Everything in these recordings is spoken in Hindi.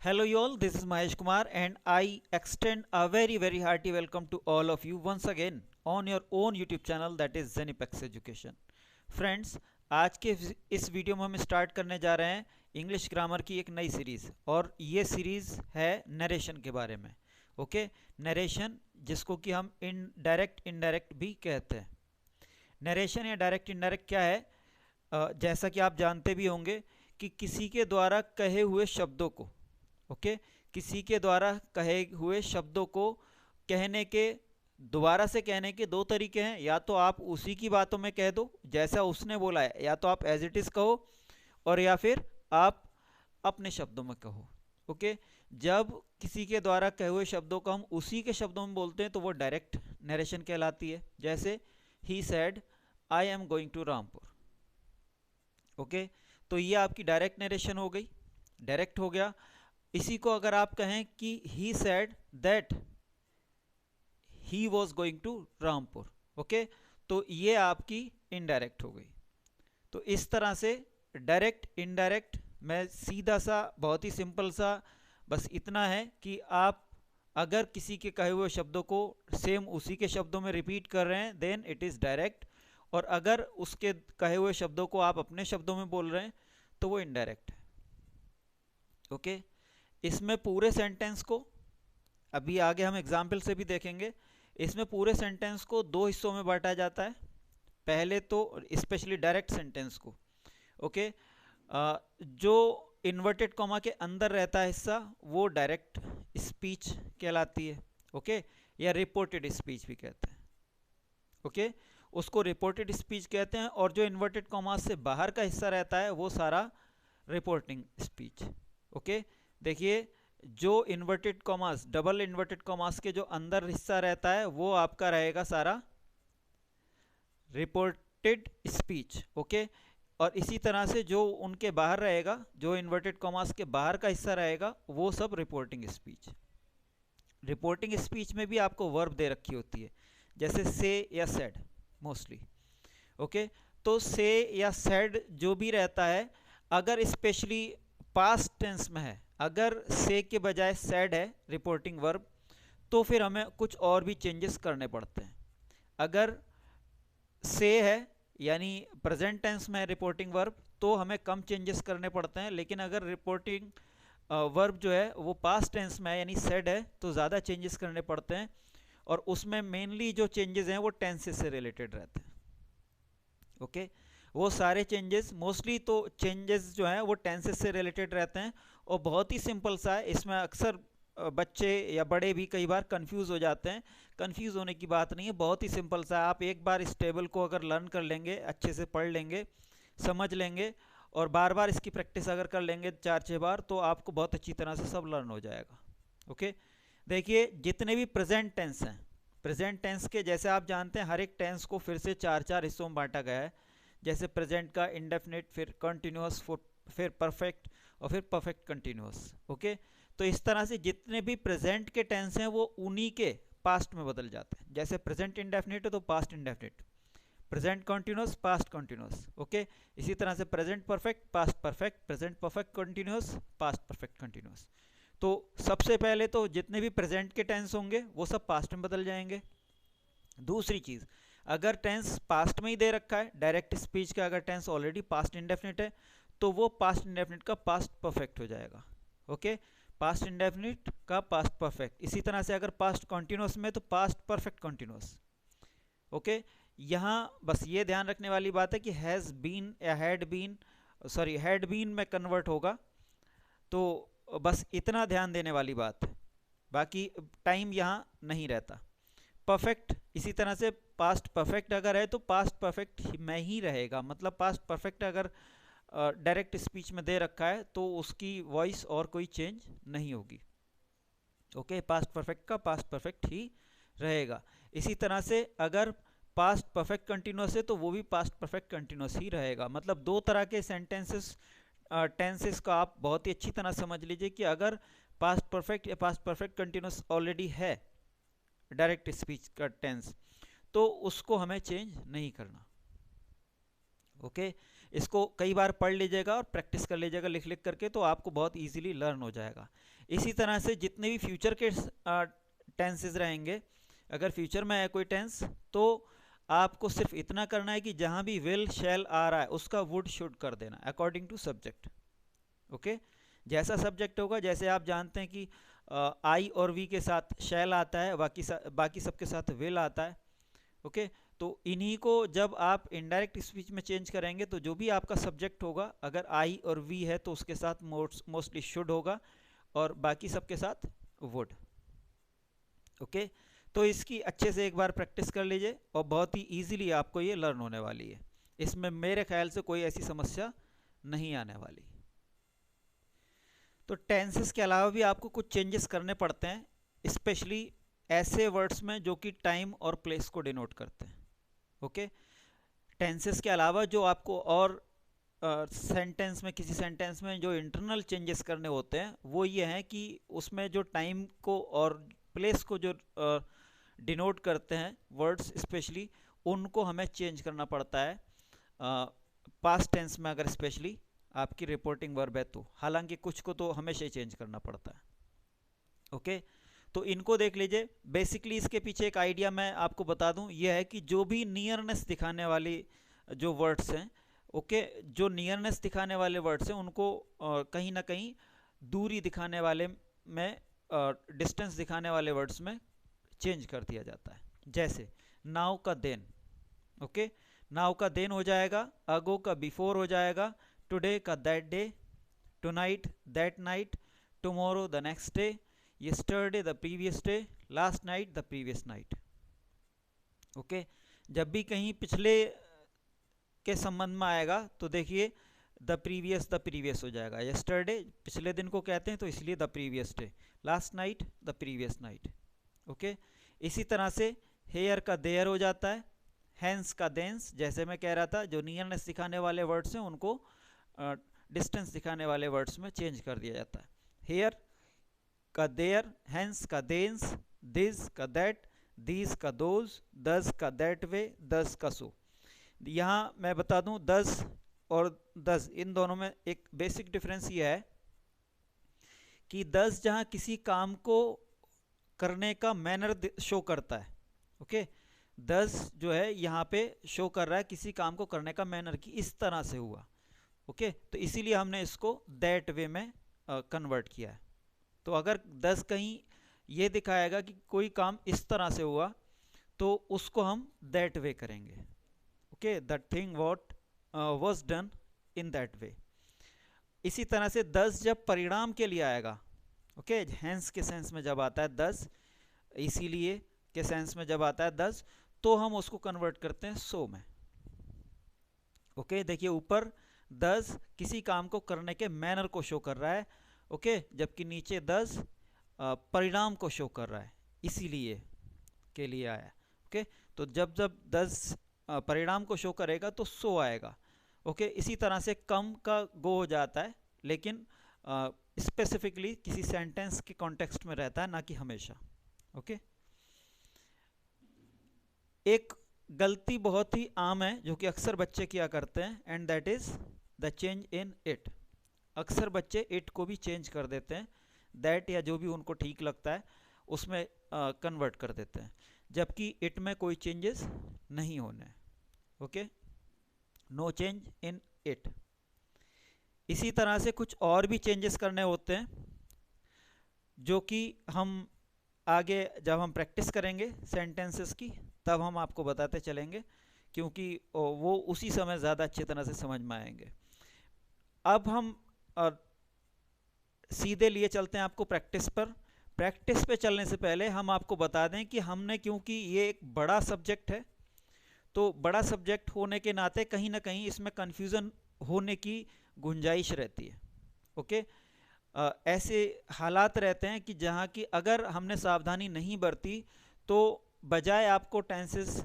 Hello, you all. This is Mahesh Kumar, and I extend a very hearty welcome to all of you once again on your own YouTube channel that is Zenipex Education. Friends, आज के इस वीडियो में हम स्टार्ट करने जा रहे हैं इंग्लिश ग्रामर की एक नई सीरीज़, और ये सीरीज़ है नरेशन के बारे में। ओके, नरेशन जिसको कि हम डायरेक्ट इनडायरेक्ट भी कहते हैं। नरेशन या डायरेक्ट इनडायरेक्ट क्या है? जैसा कि आप जानते भी होंगे कि किसी के द्वारा कहे हुए शब्दों को, ओके, किसी के द्वारा कहे हुए शब्दों को कहने के, दोबारा से कहने के दो तरीके हैं। या तो आप उसी की बातों में कह दो जैसा उसने बोला है, या तो आप एज इट इज़ कहो, और या फिर आप अपने शब्दों में कहो। ओके, जब किसी के द्वारा कहे हुए शब्दों को हम उसी के शब्दों में बोलते हैं तो वो डायरेक्ट नरेशन कहलाती है। जैसे he said I am going to Rampur. Okay, तो ये आपकी डायरेक्ट नरेशन हो गई, डायरेक्ट हो गया। इसी को अगर आप कहें कि he said that he was going to Rampur, okay, तो ये आपकी इनडायरेक्ट हो गई। तो इस तरह से डायरेक्ट इनडायरेक्ट में सीधा सा, बहुत ही सिंपल सा, बस इतना है कि आप अगर किसी के कहे हुए शब्दों को सेम उसी के शब्दों में रिपीट कर रहे हैं देन इट इज़ डायरेक्ट, और अगर उसके कहे हुए शब्दों को आप अपने शब्दों में बोल रहे हैं तो वो इनडायरेक्ट है। ओके, इसमें पूरे सेंटेंस को, अभी आगे हम एग्जाम्पल से भी देखेंगे, इसमें पूरे सेंटेंस को दो हिस्सों में बांटा जाता है। पहले तो स्पेशली डायरेक्ट सेंटेंस को, ओके, जो इन्वर्टेड कॉमा के अंदर रहता है हिस्सा वो डायरेक्ट स्पीच कहलाती है। ओके, या रिपोर्टेड स्पीच भी कहते हैं। ओके, उसको रिपोर्टेड स्पीच कहते हैं, और जो इन्वर्टेड कॉमा से बाहर का हिस्सा रहता है वो सारा रिपोर्टिंग स्पीच। ओके, देखिए, जो inverted commas, double inverted commas के जो अंदर हिस्सा रहता है वो आपका रहेगा सारा रिपोर्टेड स्पीच। ओके, और इसी तरह से जो उनके बाहर रहेगा, जो इन्वर्टेड कॉमास के बाहर का हिस्सा रहेगा वो सब रिपोर्टिंग स्पीच। रिपोर्टिंग स्पीच में भी आपको वर्ब दे रखी होती है, जैसे से या सेड मोस्टली। ओके, तो से या सेड जो भी रहता है, अगर स्पेशली पास्ट टेंस में है, अगर से के बजाय सेड है रिपोर्टिंग वर्ब, तो फिर हमें कुछ और भी चेंजेस करने पड़ते हैं। अगर से है यानी प्रेजेंट टेंस में है रिपोर्टिंग वर्ब, तो हमें कम चेंजेस करने पड़ते हैं। लेकिन अगर रिपोर्टिंग वर्ब जो है वो पास्ट टेंस में है यानी सेड है, तो ज़्यादा चेंजेस करने पड़ते हैं, और उसमें मेनली जो चेंजेस हैं वो टेंसेस से रिलेटेड रहते हैं। ओके, वो सारे चेंजेस, मोस्टली तो चेंजेस जो हैं वो टेंसेस से रिलेटेड रहते हैं, और बहुत ही सिंपल सा है। इसमें अक्सर बच्चे या बड़े भी कई बार कंफ्यूज हो जाते हैं। कंफ्यूज होने की बात नहीं है, बहुत ही सिंपल सा है। आप एक बार इस टेबल को अगर लर्न कर लेंगे, अच्छे से पढ़ लेंगे, समझ लेंगे, और बार बार इसकी प्रैक्टिस अगर कर लेंगे 4-6 बार, तो आपको बहुत अच्छी तरह से सब लर्न हो जाएगा। ओके, देखिए, जितने भी प्रेजेंट टेंस हैं, प्रेजेंट टेंस के जैसे आप जानते हैं हर एक टेंस को फिर से 4-4 हिस्सों में बांटा गया है। जैसे प्रेजेंट का इंडेफिनिट, फिर कंटिन्यूअस, फिर परफेक्ट, और फिर परफेक्ट कंटिन्यूअस। ओके, तो इस तरह से जितने भी प्रेजेंट के टेंस हैं वो उन्हीं के पास्ट में बदल जाते हैं। जैसे प्रेजेंट इंडेफिनिट है तो past indefinite, present continuous past continuous. Okay, इसी तरह से present perfect past perfect, present perfect continuous past perfect continuous. तो सबसे पहले तो जितने भी प्रेजेंट के टेंस होंगे वो सब पास्ट में बदल जाएंगे। दूसरी चीज़, अगर टेंस पास्ट में ही दे रखा है, डायरेक्ट स्पीच का अगर टेंस ऑलरेडी पास्ट इंडेफिनिट है, तो वो पास्ट इंडेफिनिट का पास्ट परफेक्ट हो जाएगा। ओके, पास्ट इंडेफिनिट का पास्ट परफेक्ट। इसी तरह से अगर पास्ट कॉन्टिन्यूस में तो पास्ट परफेक्ट कॉन्टिन्यूस। ओके, यहाँ बस ये ध्यान रखने वाली बात है कि हैज़ बीन या had been, sorry had been में कन्वर्ट होगा, तो बस इतना ध्यान देने वाली बात है, बाकी टाइम यहाँ नहीं रहता। परफेक्ट इसी तरह से, पास्ट परफेक्ट अगर है तो पास्ट परफेक्ट में ही रहेगा, मतलब पास्ट परफेक्ट अगर डायरेक्ट स्पीच में दे रखा है तो उसकी वॉइस और कोई चेंज नहीं होगी। ओके, पास्ट परफेक्ट का पास्ट परफेक्ट ही रहेगा। इसी तरह से अगर पास्ट परफेक्ट कंटिन्यूस है तो वो भी पास्ट परफेक्ट कंटिन्यूस ही रहेगा। मतलब दो तरह के सेंटेंसेस, टेंसेस का आप बहुत ही अच्छी तरह समझ लीजिए कि अगर पास्ट परफेक्ट या पास्ट परफेक्ट कंटिन्यूस ऑलरेडी है डायरेक्ट स्पीच का टेंस, तो उसको हमें चेंज नहीं करना। ओके, इसको कई बार पढ़ लीजिएगा और प्रैक्टिस कर लीजिएगा लिख लिख करके, तो आपको बहुत इजीली लर्न हो जाएगा। इसी तरह से जितने भी फ्यूचर के टेंसेस रहेंगे, अगर फ्यूचर में है कोई टेंस, तो आपको सिर्फ इतना करना है कि जहां भी विल शैल आ रहा है उसका वुड शुड कर देना अकॉर्डिंग टू सब्जेक्ट। ओके, जैसा सब्जेक्ट होगा, जैसे आप जानते हैं कि आई और वी के साथ शैल आता है, बाकी सबके साथ विल आता है। ओके, तो इन्हीं को जब आप इनडायरेक्ट स्पीच में चेंज करेंगे, तो जो भी आपका सब्जेक्ट होगा, अगर आई और वी है तो उसके साथ मोस्टली शुड होगा और बाकी सबके साथ वुड। ओके, तो इसकी अच्छे से एक बार प्रैक्टिस कर लीजिए और बहुत ही इजीली आपको ये लर्न होने वाली है। इसमें मेरे ख्याल से कोई ऐसी समस्या नहीं आने वाली। तो टेंसेस के अलावा भी आपको कुछ चेंजेस करने पड़ते हैं, स्पेशली ऐसे वर्ड्स में जो कि टाइम और प्लेस को डिनोट करते हैं। ओके, टेंसेस के अलावा जो आपको और सेंटेंस में, किसी सेंटेंस में जो इंटरनल चेंजेस करने होते हैं, वो ये हैं कि उसमें जो टाइम को और प्लेस को जो डिनोट करते हैं वर्ड्स स्पेशली, उनको हमें चेंज करना पड़ता है पास्ट टेंस में, अगर स्पेशली आपकी रिपोर्टिंग वर्ब है तो। हालांकि कुछ को तो हमेशा ही चेंज करना पड़ता है। ओके, तो इनको देख लीजिए। बेसिकली इसके पीछे एक आइडिया मैं आपको बता दूं, यह है कि जो भी नियरनेस दिखाने वाली जो वर्ड्स हैं, ओके, जो नियरनेस दिखाने वाले वर्ड्स हैं उनको कहीं ना कहीं दूरी दिखाने वाले में, डिस्टेंस दिखाने वाले वर्ड्स में चेंज कर दिया जाता है। जैसे नाउ का देन, ओके, नाउ का देन हो जाएगा, अगो का बिफोर हो जाएगा, टुडे का that day, tonight that night, tomorrow the next day, yesterday the previous day, last night the previous night। Okay, जब भी कहीं पिछले के संबंध में आएगा तो देखिए द प्रीवियस हो जाएगा। yesterday पिछले दिन को कहते हैं तो इसलिए the previous day, last night the previous night. Okay, इसी तरह से हेयर का देयर हो जाता है, हैंस का देंस, जैसे मैं कह रहा था जो नियरनेस दिखाने वाले वर्ड्स हैं उनको डिस्टेंस दिखाने वाले वर्ड्स में चेंज कर दिया जाता है। हेयर का देयर, हैंस का देंस, दिस का दैट, दीज का दोज, दस का दैट वे, दस का सो। यहाँ मैं बता दूं, दस और दस इन दोनों में एक बेसिक डिफरेंस ये है कि दस जहाँ किसी काम को करने का मैनर शो करता है, ओके, दस जो है यहाँ पे शो कर रहा है किसी काम को करने का मैनर की इस तरह से हुआ। ओके, तो इसीलिए हमने इसको दैट वे में कन्वर्ट किया है। तो अगर 10 कहीं ये दिखाएगा कि कोई काम इस तरह से हुआ तो उसको हम दैट वे करेंगे। Okay, the thing what was done in that way. इसी तरह से 10 जब परिणाम के लिए आएगा, ओके, हैंस के सेंस में जब आता है 10, इसीलिए के सेंस में जब आता है 10, तो हम उसको कन्वर्ट करते हैं सो में। ओके, देखिए ऊपर 10 किसी काम को करने के मैनर को शो कर रहा है, ओके, जबकि नीचे 10 परिणाम को शो कर रहा है, इसीलिए के लिए आया। ओके, तो जब जब 10 परिणाम को शो करेगा तो सो आएगा। ओके, इसी तरह से कम का गो हो जाता है, लेकिन स्पेसिफिकली किसी सेंटेंस के कॉन्टेक्स्ट में रहता है, ना कि हमेशा। ओके, एक गलती बहुत ही आम है जो कि अक्सर बच्चे किया करते हैं, and that is the change in it. अक्सर बच्चे इट को भी चेंज कर देते हैं, दैट या जो भी उनको ठीक लगता है उसमें कन्वर्ट कर देते हैं, जबकि इट में कोई चेंजेस नहीं होने। Okay, no change in it. इसी तरह से कुछ और भी चेंजेस करने होते हैं जो कि हम आगे जब हम प्रैक्टिस करेंगे सेंटेंसेस की तब हम आपको बताते चलेंगे, क्योंकि वो उसी समय ज़्यादा अच्छी तरह से समझ में आएंगे। अब हम सीधे लिए चलते हैं आपको प्रैक्टिस पर। प्रैक्टिस पे चलने से पहले हम आपको बता दें कि हमने, क्योंकि ये एक बड़ा सब्जेक्ट है, तो बड़ा सब्जेक्ट होने के नाते कहीं ना कहीं इसमें कन्फ्यूज़न होने की गुंजाइश रहती है। ओके, ऐसे हालात रहते हैं कि जहाँ की अगर हमने सावधानी नहीं बरती तो बजाय आपको टेंसेस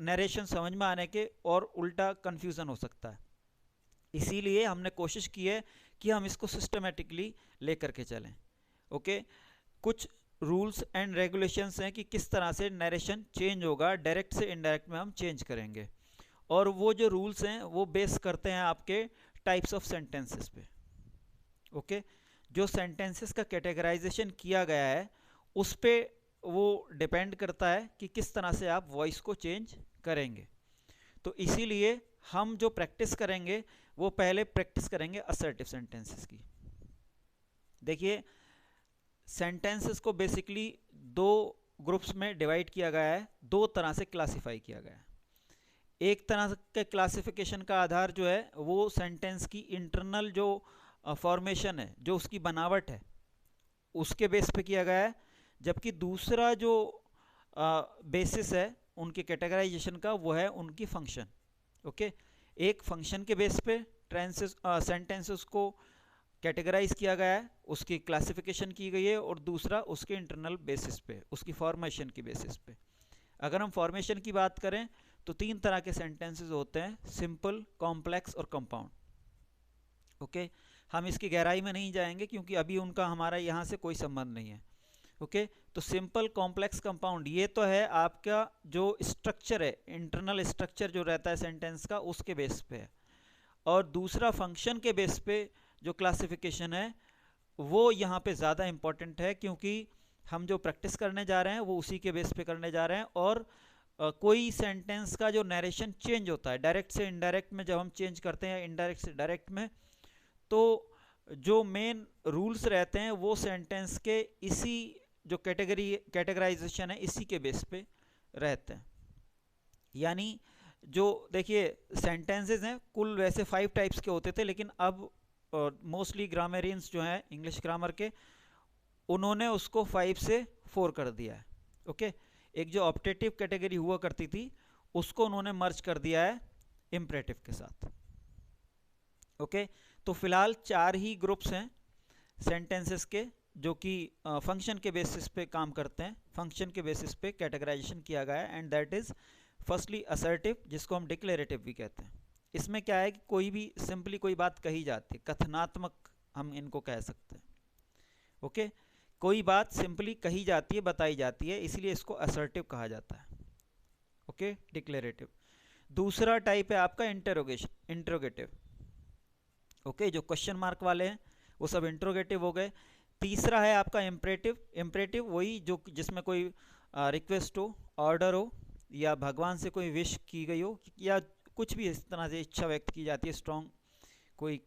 नरेशन समझ में आने के और उल्टा कन्फ्यूज़न हो सकता है। इसीलिए हमने कोशिश की है कि हम इसको सिस्टमेटिकली लेकर के चलें। ओके, कुछ रूल्स एंड रेगुलेशंस हैं कि किस तरह से नरेशन चेंज होगा, डायरेक्ट से इनडायरेक्ट में हम चेंज करेंगे। और वो जो रूल्स हैं वो बेस करते हैं आपके टाइप्स ऑफ सेंटेंसेस पे। ओके, जो सेंटेंसेस का कैटेगराइजेशन किया गया है उस पे वो डिपेंड करता है कि किस तरह से आप वॉइस को चेंज करेंगे। तो इसीलिए हम जो प्रैक्टिस करेंगे वो पहले प्रैक्टिस करेंगे असर्टिव सेंटेंसेस की। देखिए, सेंटेंसेस को बेसिकली दो ग्रुप्स में डिवाइड किया गया है, दो तरह से क्लासिफाई किया गया है। एक तरह के क्लासिफिकेशन का आधार जो है वो सेंटेंस की इंटरनल जो फॉर्मेशन है, जो उसकी बनावट है, उसके बेस पे किया गया है। जबकि दूसरा जो बेसिस है उनके कैटेगराइजेशन का वो है उनकी फंक्शन। ओके, एक फंक्शन के बेस पे सेंटेंसेस को कैटेगराइज किया गया है, उसकी क्लासिफिकेशन की गई है, और दूसरा उसके इंटरनल बेसिस पे, उसकी फॉर्मेशन की बेसिस पे। अगर हम फॉर्मेशन की बात करें तो तीन तरह के सेंटेंसेस होते हैं, सिंपल, कॉम्प्लेक्स और कंपाउंड। ओके, हम इसकी गहराई में नहीं जाएंगे क्योंकि अभी उनका हमारा यहाँ से कोई संबंध नहीं है। ओके, तो सिंपल, कॉम्प्लेक्स, कंपाउंड, ये तो है आपका जो स्ट्रक्चर है, इंटरनल स्ट्रक्चर जो रहता है सेंटेंस का, उसके बेस पे है। और दूसरा फंक्शन के बेस पे जो क्लासिफिकेशन है वो यहाँ पे ज़्यादा इंपॉर्टेंट है, क्योंकि हम जो प्रैक्टिस करने जा रहे हैं वो उसी के बेस पे करने जा रहे हैं। और कोई सेंटेंस का जो नरेशन चेंज होता है, डायरेक्ट से इनडायरेक्ट में जब हम चेंज करते हैं, इनडायरेक्ट से डायरेक्ट में, तो जो मेन रूल्स रहते हैं वो सेंटेंस के इसी जो कैटेगराइजेशन है इसी के बेस पे रहते हैं। यानी जो देखिए सेंटेंसेस हैं कुल वैसे 5 टाइप्स के होते थे, लेकिन अब मोस्टली ग्रामरियंस जो हैं इंग्लिश ग्रामर के, उन्होंने उसको 5 से 4 कर दिया है। ओके, एक जो ऑप्टेटिव कैटेगरी हुआ करती थी उसको उन्होंने मर्ज कर दिया है इम्परेटिव के साथ। ओके, तो फिलहाल 4 ही ग्रुप्स हैं सेंटेंसेस के जो कि फंक्शन के बेसिस पे काम करते हैं, फंक्शन के बेसिस पे कैटेगराइजेशन किया गया है। And that is firstly assertive, जिसको हम डिक्लेरेटिव भी कहते हैं। इसमें क्या है कि कोई भी सिंपली कोई बात कही जाती है, कथनात्मक हम इनको कह सकते हैं। ओके, कोई बात सिंपली कही जाती है, बताई जाती है, इसलिए इसको असर्टिव कहा जाता है। Okay, declarative. दूसरा टाइप है आपका इंटरोगेटिव। ओके, जो क्वेश्चन मार्क वाले हैं वो सब इंटरोगेटिव हो गए। तीसरा है आपका इम्परेटिव। इम्परेटिव वही जो जिसमें कोई रिक्वेस्ट हो, ऑर्डर हो, या भगवान से कोई विश की गई हो, या कुछ भी इस तरह से इच्छा व्यक्त की जाती है, स्ट्रॉन्ग कोई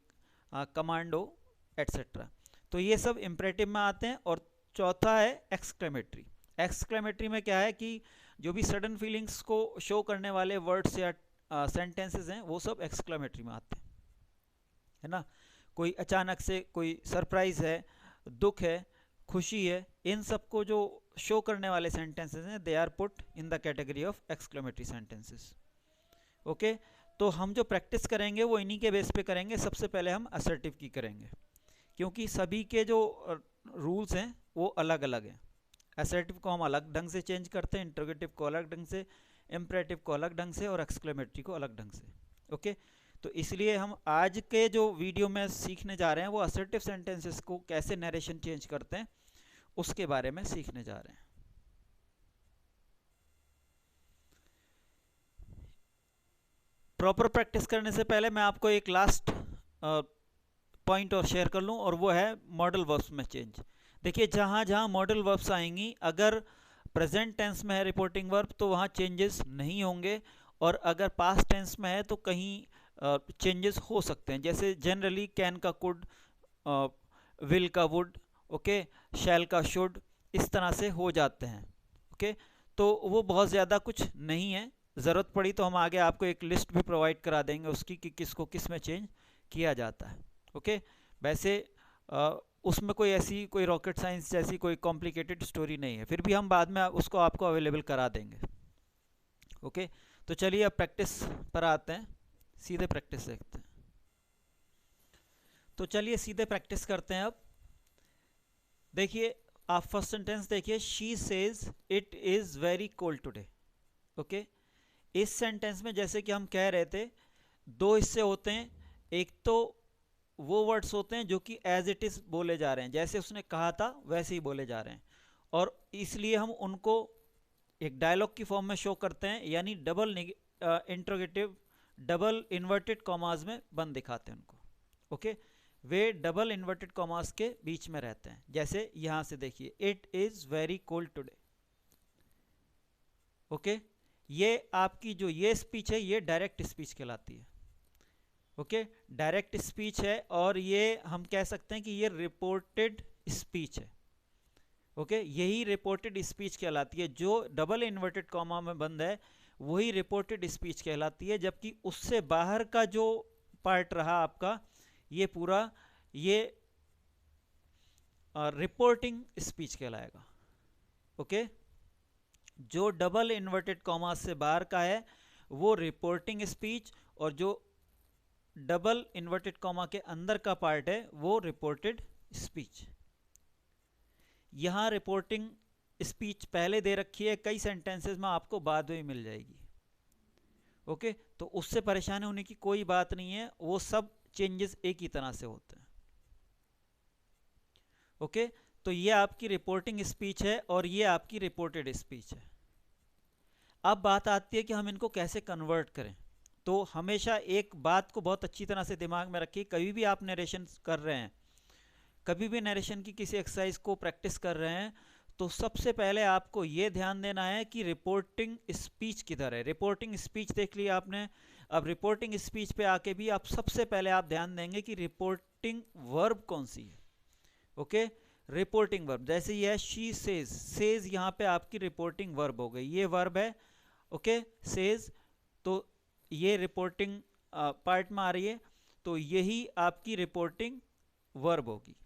कमांड हो, एट्सेट्रा। तो ये सब इम्परेटिव में आते हैं। और चौथा है एक्सक्लेमेटरी। एक्सक्लेमेटरी में क्या है कि जो भी सडन फीलिंग्स को शो करने वाले वर्ड्स या सेंटेंसेस हैं वो सब एक्सक्लेमेटरी में आते हैं, है ना। कोई अचानक से कोई सरप्राइज है, दुख है, खुशी है, इन सब को जो शो करने वाले सेंटेंसेस हैं they are put in the category of exclamatory sentences. Okay, तो हम जो प्रैक्टिस करेंगे वो इन्हीं के बेस पे करेंगे। सबसे पहले हम असर्टिव की करेंगे, क्योंकि सभी के जो रूल्स हैं वो अलग अलग हैं। असर्टिव को हम अलग ढंग से चेंज करते हैं, इंटरोगेटिव को अलग ढंग से, इम्परेटिव को अलग ढंग से, और एक्सक्लेमेटरी को अलग ढंग से। ओके, तो इसलिए हम आज के जो वीडियो में सीखने जा रहे हैं वो असर्टिव सेंटेंसेस को कैसे नरेशन चेंज करते हैं उसके बारे में सीखने जा रहे हैं। प्रॉपर प्रैक्टिस करने से पहले मैं आपको एक लास्ट पॉइंट और शेयर कर लूं, और वो है मॉडल वर्ब्स में चेंज। देखिए, जहां जहां मॉडल वर्ब्स आएंगी, अगर प्रेजेंट टेंस में है रिपोर्टिंग वर्ब तो वहां चेंजेस नहीं होंगे, और अगर पास्ट टेंस में है तो कहीं चेंजेस हो सकते हैं। जैसे जनरली कैन का कुड, विल का वुड, ओके, शैल का शुड, इस तरह से हो जाते हैं। ओके, तो वो बहुत ज़्यादा कुछ नहीं है। ज़रूरत पड़ी तो हम आगे आपको एक लिस्ट भी प्रोवाइड करा देंगे उसकी कि किसको किस में चेंज किया जाता है। ओके, वैसे उसमें कोई ऐसी कोई रॉकेट साइंस जैसी कोई कॉम्प्लिकेटेड स्टोरी नहीं है, फिर भी हम बाद में उसको आपको अवेलेबल करा देंगे। ओके, तो चलिए अब प्रैक्टिस पर आते हैं, सीधे प्रैक्टिस देखते हैं। तो चलिए सीधे प्रैक्टिस करते हैं। अब देखिए, आप फर्स्ट सेंटेंस देखिए, she says it is very cold today. Okay, इस सेंटेंस में जैसे कि हम कह रहे थे दो हिस्से होते हैं। एक तो वो वर्ड्स होते हैं जो कि एज इट इज़ बोले जा रहे हैं, जैसे उसने कहा था वैसे ही बोले जा रहे हैं, और इसलिए हम उनको एक डायलॉग की फॉर्म में शो करते हैं, यानी double interrogative double inverted commas में बंद दिखाते हैं उनको, ओके। वे डबल इन्वर्टेड कॉमास के बीच में रहते हैं। जैसे यहां से देखिए, it is very cold today, okay. ये आपकी जो ये स्पीच है ये डायरेक्ट स्पीच कहलाती है, ओके। डायरेक्ट स्पीच है और ये हम कह सकते हैं कि ये रिपोर्टेड स्पीच है, ओके। यही रिपोर्टेड स्पीच कहलाती है। जो डबल इन्वर्टेड कॉमा में बंद है वही रिपोर्टेड स्पीच कहलाती है, जबकि उससे बाहर का जो पार्ट रहा आपका ये पूरा ये रिपोर्टिंग स्पीच कहलाएगा, ओके। जो डबल इन्वर्टेड कॉमा से बाहर का है वो रिपोर्टिंग स्पीच, और जो डबल इन्वर्टेड कॉमा के अंदर का पार्ट है वो रिपोर्टेड स्पीच। यहां रिपोर्टिंग स्पीच पहले दे रखी है, कई सेंटेंसेस में आपको बाद में मिल जाएगी, ओके। तो उससे परेशान होने की कोई बात नहीं है, वो सब चेंजेस एक ही तरह से होते हैं, ओके। तो ये आपकी रिपोर्टिंग स्पीच है और ये आपकी रिपोर्टेड स्पीच है। अब बात आती है कि हम इनको कैसे कन्वर्ट करें। तो हमेशा एक बात को बहुत अच्छी तरह से दिमाग में रखिए, कभी भी आप नरेशन कर रहे हैं, कभी भी नरेशन की किसी एक्सरसाइज को प्रैक्टिस कर रहे हैं, तो सबसे पहले आपको ये ध्यान देना है कि रिपोर्टिंग स्पीच किधर है। रिपोर्टिंग स्पीच देख लिया आपने, अब रिपोर्टिंग स्पीच पे आके भी आप सबसे पहले आप ध्यान देंगे कि रिपोर्टिंग वर्ब कौन सी है, ओके। रिपोर्टिंग वर्ब जैसे ये है शी सेज, सेज यहाँ पे आपकी रिपोर्टिंग वर्ब हो गई, ये वर्ब है, ओके। सेज, तो ये रिपोर्टिंग पार्ट में आ रही है, तो यही आपकी रिपोर्टिंग वर्ब होगी,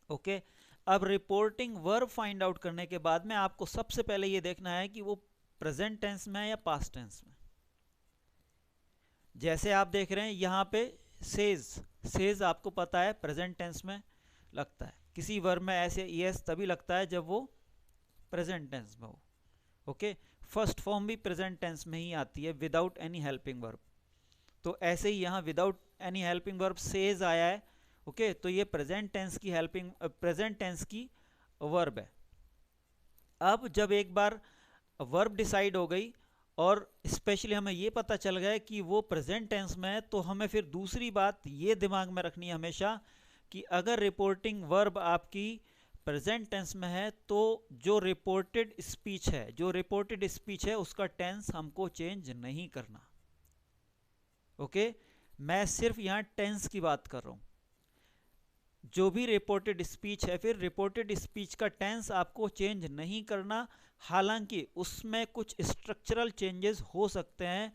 ओके। अब रिपोर्टिंग वर्ब फाइंड आउट करने के बाद में आपको सबसे पहले ये देखना है कि वो प्रेजेंट टेंस में है या पास्ट टेंस में। जैसे आप देख रहे हैं यहाँ पे सेज, सेज आपको पता है प्रेजेंट टेंस में लगता है, किसी वर्ब में ऐसे यस तभी लगता है जब वो प्रेजेंट टेंस में हो, ओके। फर्स्ट फॉर्म भी प्रेजेंट टेंस में ही आती है विदाउट एनी हेल्पिंग वर्ब, तो ऐसे ही यहाँ without any helping verb says आया है, ओके। तो ये प्रेजेंट टेंस की हेल्पिंग प्रेजेंट टेंस की वर्ब है। अब जब एक बार वर्ब डिसाइड हो गई और स्पेशली हमें ये पता चल गया कि वो प्रेजेंट टेंस में है, तो हमें फिर दूसरी बात ये दिमाग में रखनी है हमेशा कि अगर रिपोर्टिंग वर्ब आपकी प्रेजेंट टेंस में है तो जो रिपोर्टेड स्पीच है, जो रिपोर्टेड स्पीच है उसका टेंस हमको चेंज नहीं करना, ओके। मैं सिर्फ यहाँ टेंस की बात कर रहा हूँ। जो भी रिपोर्टेड स्पीच है, फिर रिपोर्टेड स्पीच का टेंस आपको चेंज नहीं करना, हालांकि उसमें कुछ स्ट्रक्चरल चेंजेस हो सकते हैं,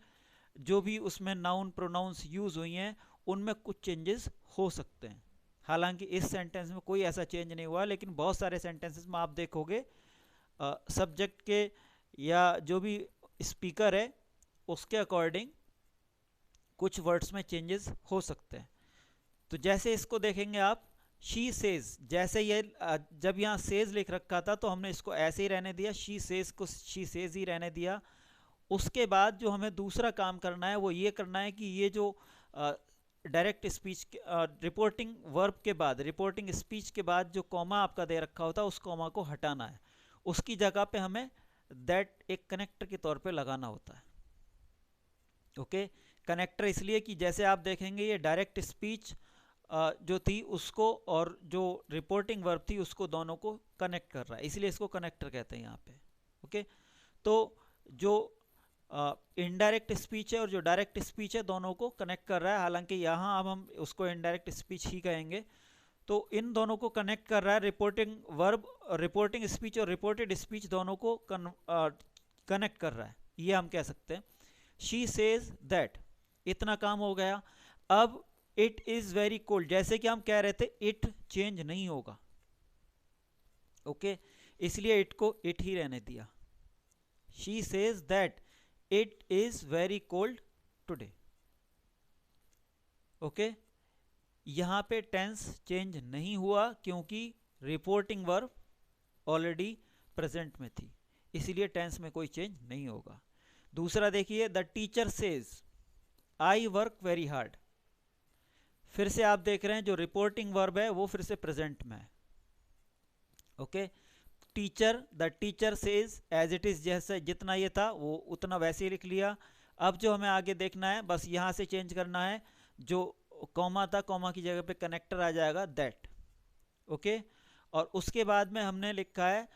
जो भी उसमें नाउन प्रोनाउंस यूज हुई हैं उनमें कुछ चेंजेस हो सकते हैं। हालांकि इस सेंटेंस में कोई ऐसा चेंज नहीं हुआ, लेकिन बहुत सारे सेंटेंसेस में आप देखोगे सब्जेक्ट के या जो भी स्पीकर है उसके अकॉर्डिंग कुछ वर्ड्स में चेंजेस हो सकते हैं। तो जैसे इसको देखेंगे आप, शी सेज, जैसे ये जब यहाँ सेज लिख रखा था तो हमने इसको ऐसे ही रहने दिया, शी सेज को शी सेज ही रहने दिया। उसके बाद जो हमें दूसरा काम करना है वो ये करना है कि ये जो डायरेक्ट स्पीच रिपोर्टिंग वर्ब के बाद, रिपोर्टिंग स्पीच के बाद जो कॉमा आपका दे रखा होता है उस कॉमा को हटाना है, उसकी जगह पे हमें दैट एक कनेक्टर के तौर पे लगाना होता है, ओके। कनेक्टर इसलिए कि जैसे आप देखेंगे ये डायरेक्ट स्पीच जो थी उसको और जो रिपोर्टिंग वर्ब थी उसको दोनों को कनेक्ट कर रहा है, इसलिए इसको कनेक्टर कहते हैं यहाँ पे, ओके। तो जो इनडायरेक्ट स्पीच है और जो डायरेक्ट स्पीच है दोनों को कनेक्ट कर रहा है, हालांकि यहाँ अब हम उसको इनडायरेक्ट स्पीच ही कहेंगे। तो इन दोनों को कनेक्ट कर रहा है रिपोर्टिंग वर्ब, रिपोर्टिंग स्पीच और रिपोर्टेड स्पीच दोनों को कनेक्ट कर रहा है, ये हम कह सकते हैं। शी सेज दैट, इतना काम हो गया। अब इट इज वेरी कोल्ड, जैसे कि हम कह रहे थे इट चेंज नहीं होगा, ओके, इसलिए इट को इट ही रहने दिया। She says that it is very cold today, okay. यहां पे टेंस चेंज नहीं हुआ क्योंकि रिपोर्टिंग वर्ब ऑलरेडी प्रेजेंट में थी, इसीलिए टेंस में कोई चेंज नहीं होगा। दूसरा देखिए, the teacher says I work very hard, फिर से आप देख रहे हैं जो रिपोर्टिंग वर्ब है वो फिर से प्रेजेंट में है, okay. Teacher, the teacher says as it is, जैसे जितना ये था वो उतना वैसे ही लिख लिया। अब जो हमें आगे देखना है, बस यहाँ से चेंज करना है, जो कॉमा था कॉमा की जगह पे कनेक्टर आ जाएगा दैट। ओके, और उसके बाद में हमने लिखा है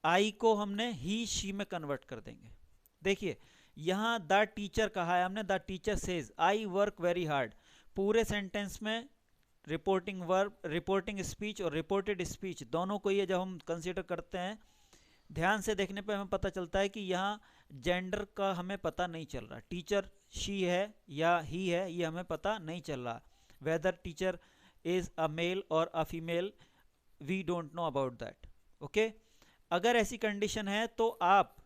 आई को हमने ही शी में कन्वर्ट कर देंगे। देखिए यहाँ द टीचर कहा है हमने, the teacher says I work very hard. पूरे सेंटेंस में रिपोर्टिंग वर्ब, रिपोर्टिंग स्पीच और रिपोर्टेड स्पीच दोनों को ये जब हम कंसीडर करते हैं, ध्यान से देखने पे हमें पता चलता है कि यहाँ जेंडर का हमें पता नहीं चल रहा, टीचर शी है या ही है ये हमें पता नहीं चल रहा, whether teacher is a male और a female, we don't know about that. Okay, अगर ऐसी कंडीशन है तो आप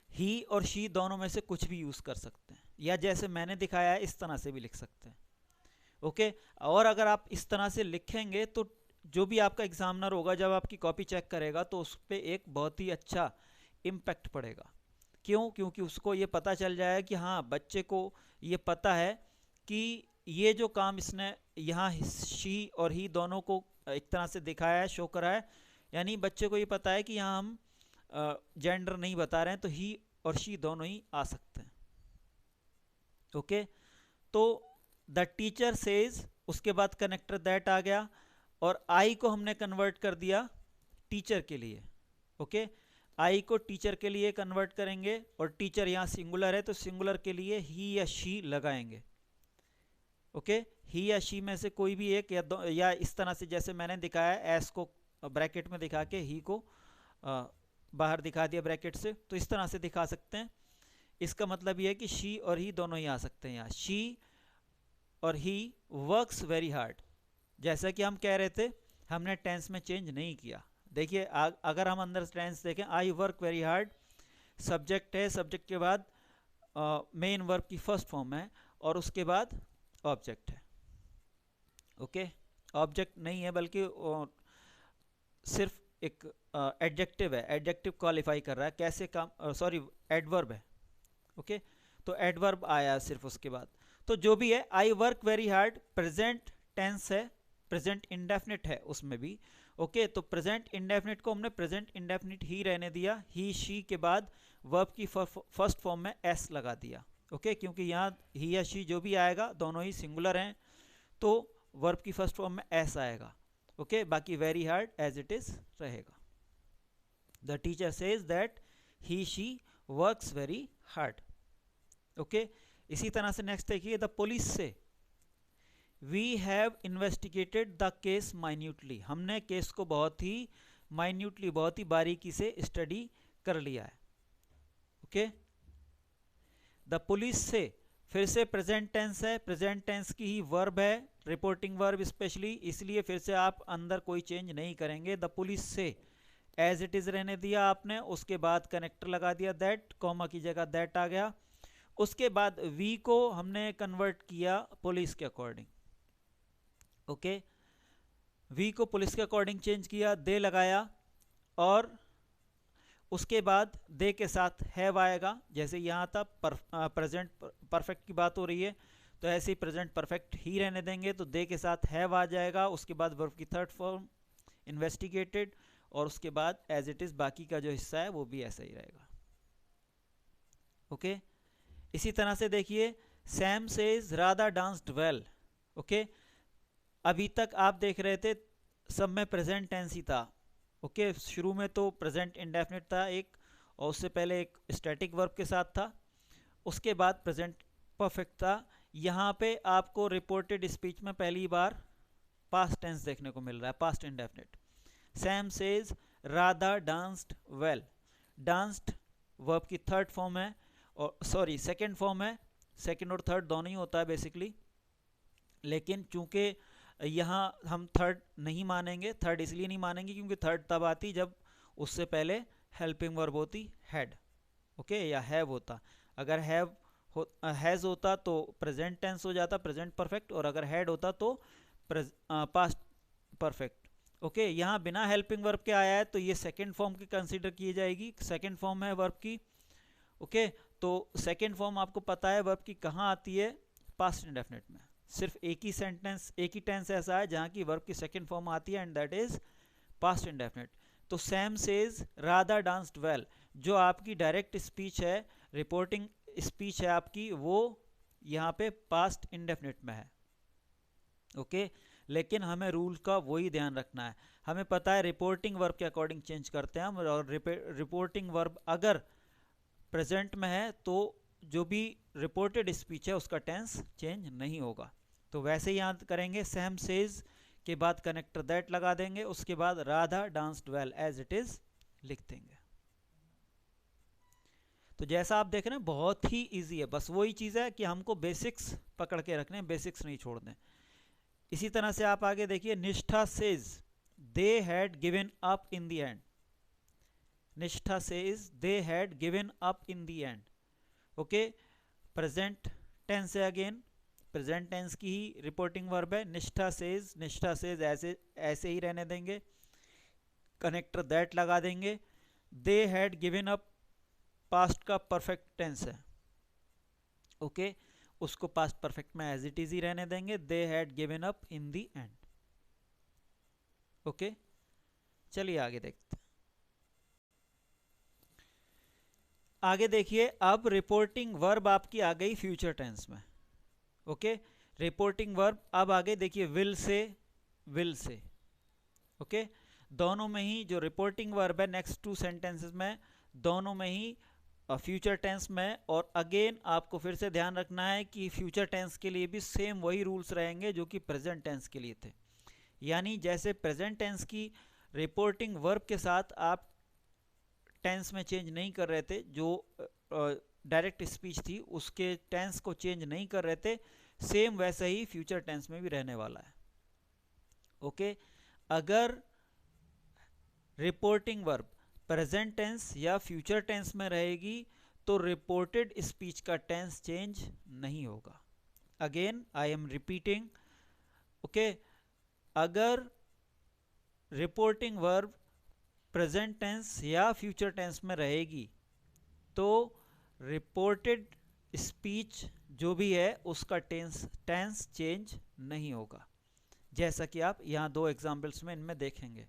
ही और शी दोनों में से कुछ भी यूज कर सकते हैं, या जैसे मैंने दिखाया है इस तरह से भी लिख सकते हैं। ओके, और अगर आप इस तरह से लिखेंगे तो जो भी आपका एग्जामिनर होगा जब आपकी कॉपी चेक करेगा तो उस पर एक बहुत ही अच्छा इम्पैक्ट पड़ेगा। क्यों? क्योंकि उसको ये पता चल जाएगा कि हाँ बच्चे को ये पता है कि ये जो काम इसने यहाँ शी और ही दोनों को एक तरह से दिखाया है, शो करा है, यानी बच्चे को ये पता है कि यहाँ हम जेंडर नहीं बता रहे हैं, तो ही और शी दोनों ही आ सकते हैं। ओके, तो द टीचर सेज, उसके बाद कनेक्टर दैट आ गया, और आई को हमने कन्वर्ट कर दिया टीचर के लिए। ओके, आई को टीचर के लिए कन्वर्ट करेंगे, और टीचर यहाँ सिंगुलर है तो सिंगुलर के लिए ही या शी लगाएंगे। ओके, ही या शी में से कोई भी एक या इस तरह से जैसे मैंने दिखाया है, एस को ब्रैकेट में दिखा के ही को बाहर दिखा दिया ब्रैकेट से, तो इस तरह से दिखा सकते हैं। इसका मतलब यह है कि शी और ही दोनों ही आ सकते हैं यहाँ। शी और ही वर्क्स वेरी हार्ड, जैसा कि हम कह रहे थे हमने टेंस में चेंज नहीं किया। देखिए अगर हम अंदर टेंस देखें, आई वर्क वेरी हार्ड, सब्जेक्ट है, सब्जेक्ट के बाद मेन वर्ब की फर्स्ट फॉर्म है, और उसके बाद ऑब्जेक्ट है। ओके, ऑब्जेक्ट नहीं है बल्कि सिर्फ एक एडजेक्टिव है, एडजेक्टिव क्वालिफाई कर रहा है, कैसे काम, सॉरी एडवर्ब है। ओके, तो एडवर्ब आया सिर्फ उसके बाद। तो जो भी है, I work very hard present tense है, प्रेजेंट इंडेफिनिट है उसमें भी। ओके, तो प्रेजेंट इंडेफिनिट को हमने प्रेजेंट इंडेफिनिट ही रहने दिया, ही शी के बाद वर्ब की फर्स्ट फॉर्म में एस लगा दिया। ओके, क्योंकि यहाँ ही या शी जो भी आएगा दोनों ही सिंगुलर हैं, तो वर्ब की फर्स्ट फॉर्म में एस आएगा। ओके, बाकी very hard as it is रहेगा। The teacher says that he she works very hard. Okay, इसी तरह से नेक्स्ट देखिए, the police say we have investigated the case minutely, हमने केस को बहुत ही माइन्यूटली, बहुत ही बारीकी से स्टडी कर लिया है। ओके, द पुलिस से फिर से प्रेजेंट टेंस है, प्रेजेंट टेंस की ही वर्ब है, रिपोर्टिंग वर्ब स्पेशली, इसलिए फिर से आप अंदर कोई चेंज नहीं करेंगे। द पुलिस से एज इट इज रहने दिया आपने, उसके बाद कनेक्टर लगा दिया दैट, कॉमा की जगह दैट आ गया, उसके बाद वी को हमने कन्वर्ट किया पुलिस के अकॉर्डिंग। ओके, वी को पुलिस के अकॉर्डिंग चेंज किया, दे लगाया, और उसके बाद दे के साथ हैव आएगा, जैसे यहाँ था प्रेजेंट परफेक्ट की बात हो रही है, तो ऐसे ही प्रेजेंट परफेक्ट ही रहने देंगे, तो दे के साथ हैव आ जाएगा, उसके बाद वर्ब की थर्ड फॉर्म इन्वेस्टिगेटेड, और उसके बाद एज इट इज बाकी का जो हिस्सा है वो भी ऐसा ही रहेगा। ओके, इसी तरह से देखिए, Sam says Radha danced well. Okay, अभी तक आप देख रहे थे सब में प्रेजेंट टेंस ही था। ओके, शुरू में तो प्रेजेंट इंडेफिनिट था एक, और उससे पहले एक स्टैटिक वर्ब के साथ था, उसके बाद प्रेजेंट परफेक्ट था। यहाँ पे आपको रिपोर्टेड स्पीच में पहली बार पास्ट टेंस देखने को मिल रहा है, past indefinite. Sam says Radha danced well, danced verb की थर्ड फॉर्म है, और सॉरी सेकेंड फॉर्म है, सेकेंड और थर्ड दोनों ही होता है बेसिकली, लेकिन चूंकि यहाँ हम थर्ड नहीं मानेंगे, थर्ड इसलिए नहीं मानेंगे क्योंकि थर्ड तब आती जब उससे पहले हेल्पिंग वर्ब होती हैड। ओके, या हैव होता, अगर हैज होता तो प्रेजेंट टेंस हो जाता, प्रेजेंट परफेक्ट, और अगर हैड होता तो पास्ट परफेक्ट। ओके, यहाँ बिना हेल्पिंग वर्ब के आया है तो ये सेकेंड फॉर्म की कंसीडर की जाएगी, सेकेंड फॉर्म है वर्ब की। ओके, तो सेकेंड फॉर्म आपको पता है वर्ब की कहाँ आती है, पास्ट इंडेफिनिट में। सिर्फ एक ही सेंटेंस, एक ही टेंस ऐसा है जहाँ की वर्ब की सेकेंड फॉर्म आती है, and that is past indefinite. तो Sam says Radha danced well, जो आपकी डायरेक्ट स्पीच है, रिपोर्टिंग स्पीच है आपकी वो यहाँ पे पास्ट इंडेफिनिट में है, ओके। लेकिन हमें रूल का वही ध्यान रखना है। हमें पता है रिपोर्टिंग वर्ब के अकॉर्डिंग चेंज करते हैं हम, और रिपोर्टिंग वर्ब अगर प्रेजेंट में है तो जो भी रिपोर्टेड स्पीच है उसका टेंस चेंज नहीं होगा। तो वैसे ही याद करेंगे, सैम सेज के बाद कनेक्टर दैट लगा देंगे, उसके बाद Radha danced well as it is लिख देंगे। तो जैसा आप देख रहे हैं बहुत ही इजी है, बस वही चीज़ है कि हमको बेसिक्स पकड़ के रखने हैं, बेसिक्स नहीं छोड़ने। इसी तरह से आप आगे देखिए, Nishtha says they had given up in the end. Nishtha says they had given up in the end, okay. Present tense है, अगेन प्रेजेंट टेंस की ही रिपोर्टिंग वर्ब है। निष्ठा सेज ऐसे ही रहने देंगे, कनेक्टर दैट लगा देंगे। दे हैड गिवन अप पास्ट का परफेक्ट टेंस है, ओके, उसको पास्ट परफेक्ट में एज इट इज ही रहने देंगे। दे had given up in the end, okay. चलिए आगे देखते हैं। आगे देखिए, अब रिपोर्टिंग वर्ब आपकी आ गई फ्यूचर टेंस में, ओके। रिपोर्टिंग वर्ब अब आगे देखिए, विल से, ओके। दोनों में ही जो रिपोर्टिंग वर्ब है नेक्स्ट टू सेंटेंसेस में, दोनों में ही फ्यूचर टेंस में। और अगेन आपको फिर से ध्यान रखना है कि फ्यूचर टेंस के लिए भी सेम वही रूल्स रहेंगे जो कि प्रेजेंट टेंस के लिए थे। यानी जैसे प्रेजेंट टेंस की रिपोर्टिंग वर्ब के साथ आप टेंस में चेंज नहीं कर रहे थे, जो डायरेक्ट स्पीच थी उसके टेंस को चेंज नहीं कर रहे थे, सेम वैसे ही फ्यूचर टेंस में भी रहने वाला है, ओके। अगर रिपोर्टिंग वर्ब प्रेजेंट टेंस या फ्यूचर टेंस में रहेगी तो रिपोर्टेड स्पीच का टेंस चेंज नहीं होगा। Again I am repeating, okay. अगर रिपोर्टिंग वर्ब प्रेजेंट टेंस या फ्यूचर टेंस में रहेगी तो रिपोर्टेड स्पीच जो भी है उसका टेंस चेंज नहीं होगा। जैसा कि आप यहाँ दो एग्जाम्पल्स में इनमें देखेंगे।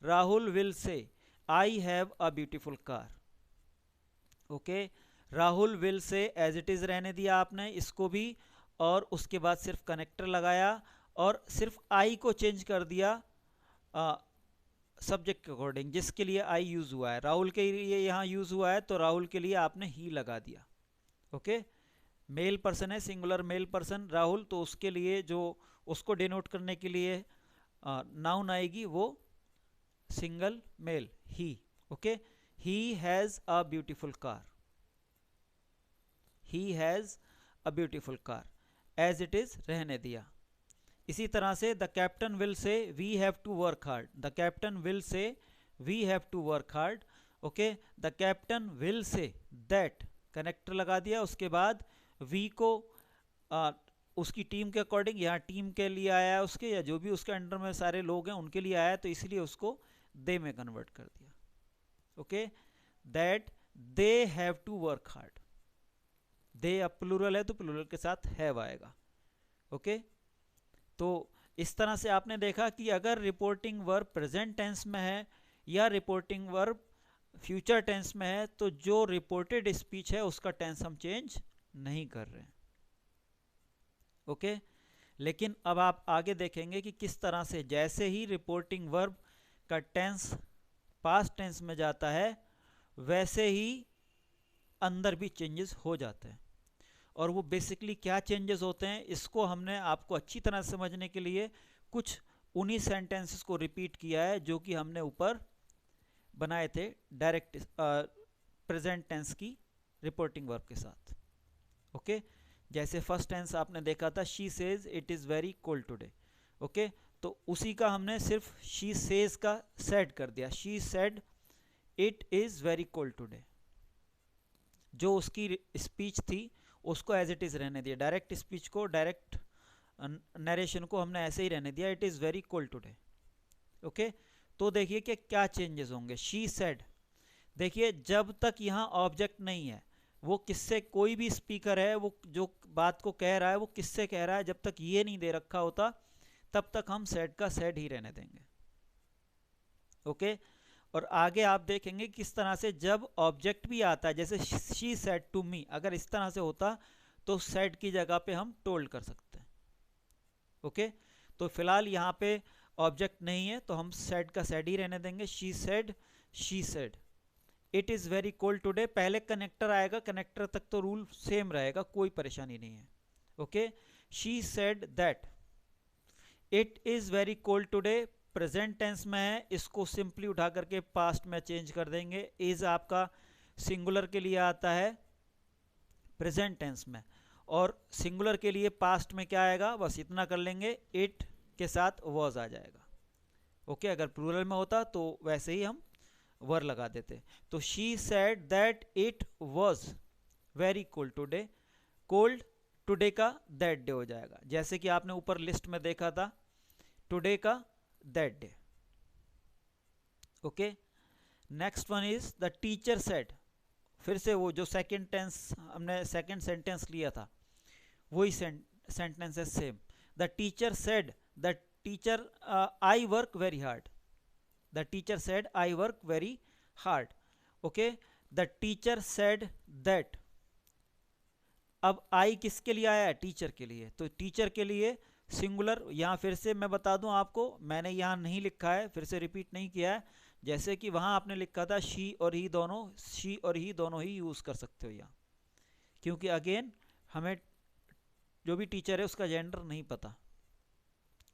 Rahul will say I have a beautiful car, okay. Rahul will say as it is रहने दिया आपने इसको भी, और उसके बाद सिर्फ कनेक्टर लगाया और सिर्फ आई को चेंज कर दिया सब्जेक्ट के अकॉर्डिंग, जिसके लिए आई यूज हुआ है। राहुल के लिए यहाँ यूज हुआ है तो राहुल के लिए आपने ही लगा दिया, ओके। मेल पर्सन है, सिंगुलर मेल पर्सन राहुल, तो उसके लिए जो उसको डिनोट करने के लिए नाउन आएगी वो सिंगल मेल ही, okay. He has a beautiful car, he has a beautiful car as it is रहने दिया। इसी तरह से the captain will say we have to work hard, the captain will say we have to work hard, okay. The captain will say that, connector लगा दिया, उसके बाद वी को उसकी टीम के अकॉर्डिंग, यहाँ टीम के लिए आया है उसके, या जो भी उसके अंडर में सारे लोग हैं उनके लिए आया है, तो इसलिए उसको दे में कन्वर्ट कर दिया, okay. That they have to work hard, they अब प्लूरल है तो प्लूरल के साथ हैव आएगा, ओके। तो इस तरह से आपने देखा कि अगर रिपोर्टिंग वर्ब प्रेजेंट टेंस में है या रिपोर्टिंग वर्ब फ्यूचर टेंस में है तो जो रिपोर्टेड स्पीच है उसका टेंस हम चेंज नहीं कर रहे हैं, ओके। लेकिन अब आप आगे देखेंगे कि किस तरह से जैसे ही रिपोर्टिंग वर्ब का टेंस पास्ट टेंस में जाता है वैसे ही अंदर भी चेंजेस हो जाते हैं। और वो बेसिकली क्या चेंजेस होते हैं इसको हमने आपको अच्छी तरह समझने के लिए कुछ उन्हीं सेंटेंसेस को रिपीट किया है जो कि हमने ऊपर बनाए थे डायरेक्ट प्रेजेंट टेंस की रिपोर्टिंग वर्ब के साथ, ओके। जैसे फर्स्ट टेंस आपने देखा था, she says it is very cold today, okay. तो उसी का हमने सिर्फ शी सेज का सेड कर दिया, she said it is very cold today. जो उसकी स्पीच थी उसको एज इट इज़ रहने दिया, डायरेक्ट स्पीच को, डायरेक्ट नरेशन को हमने ऐसे ही रहने दिया, it is very cold today, okay. तो देखिए कि क्या चेंजेस होंगे। शी सेड, देखिए जब तक यहाँ ऑब्जेक्ट नहीं है, वो किससे, कोई भी स्पीकर है वो जो बात को कह रहा है वो किससे कह रहा है, जब तक ये नहीं दे रखा होता तब तक हम सेड का सेड ही रहने देंगे, ओके। और आगे आप देखेंगे किस तरह से जब ऑब्जेक्ट भी आता है, जैसे शी सेड टू मी, अगर इस तरह से होता तो सेड की जगह पे हम टोल्ड कर सकते हैं। ओके, तो फिलहाल यहाँ पे ऑब्जेक्ट नहीं है तो हम सेड का सेड ही रहने देंगे। She said it is very cold today, पहले कनेक्टर आएगा, कनेक्टर तक तो रूल सेम रहेगा, कोई परेशानी नहीं है। Okay, she said that it is very cold today, present tense में है, इसको सिंपली उठा करके पास्ट में चेंज कर देंगे। इज आपका सिंगुलर के लिए आता है प्रेजेंट टेंस में, और सिंगुलर के लिए पास्ट में क्या आएगा, बस इतना कर लेंगे, इट के साथ वॉज आ जाएगा। ओके, अगर प्लूरल में होता तो वैसे ही हम वर लगा देते। तो she said that it was very cold today, cold today का दैट डे हो जाएगा, जैसे कि आपने ऊपर लिस्ट में देखा था टुडे का that day. Okay, next one is the teacher said, फिर से वो जो सेकंड टेंस हमने सेकंड सेंटेंस लिया था वही सेंटेंस है same. The teacher said the teacher I work very hard, the teacher said I work very hard. Okay, the teacher said that, अब आई किसके लिए आया है, टीचर के लिए, तो टीचर के लिए सिंगुलर, यहाँ फिर से मैं बता दूं आपको, मैंने यहाँ नहीं लिखा है, फिर से रिपीट नहीं किया है, जैसे कि वहाँ आपने लिखा था शी और ही दोनों, शी और ही दोनों ही यूज़ कर सकते हो यहाँ, क्योंकि अगेन हमें जो भी टीचर है उसका जेंडर नहीं पता।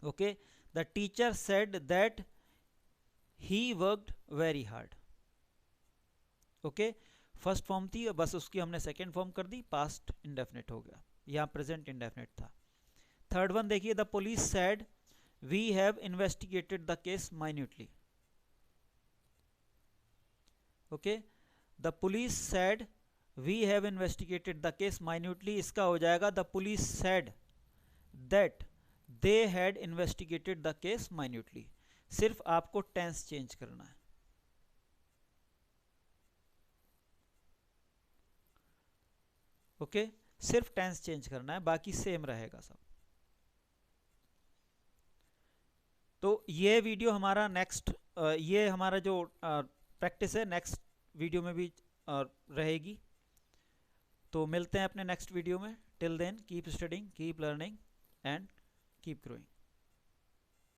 Okay, the teacher said that he worked very hard. Okay, first form थी, बस उसकी हमने सेकेंड फॉर्म कर दी, पास्ट इंडेफिनिट हो गया, यहाँ प्रेजेंट इंडेफिनिट था। थर्ड वन देखिए, the police said we have investigated the case minutely. Okay, the police said we have investigated the case minutely, इसका हो जाएगा the police said that they had investigated the case minutely. सिर्फ आपको टेंस चेंज करना है। ओके, सिर्फ टेंस चेंज करना है, बाकी सेम रहेगा सब। तो ये वीडियो हमारा नेक्स्ट, ये हमारा जो प्रैक्टिस है नेक्स्ट वीडियो में भी रहेगी। तो मिलते हैं अपने नेक्स्ट वीडियो में। Till then keep studying, keep learning and keep growing.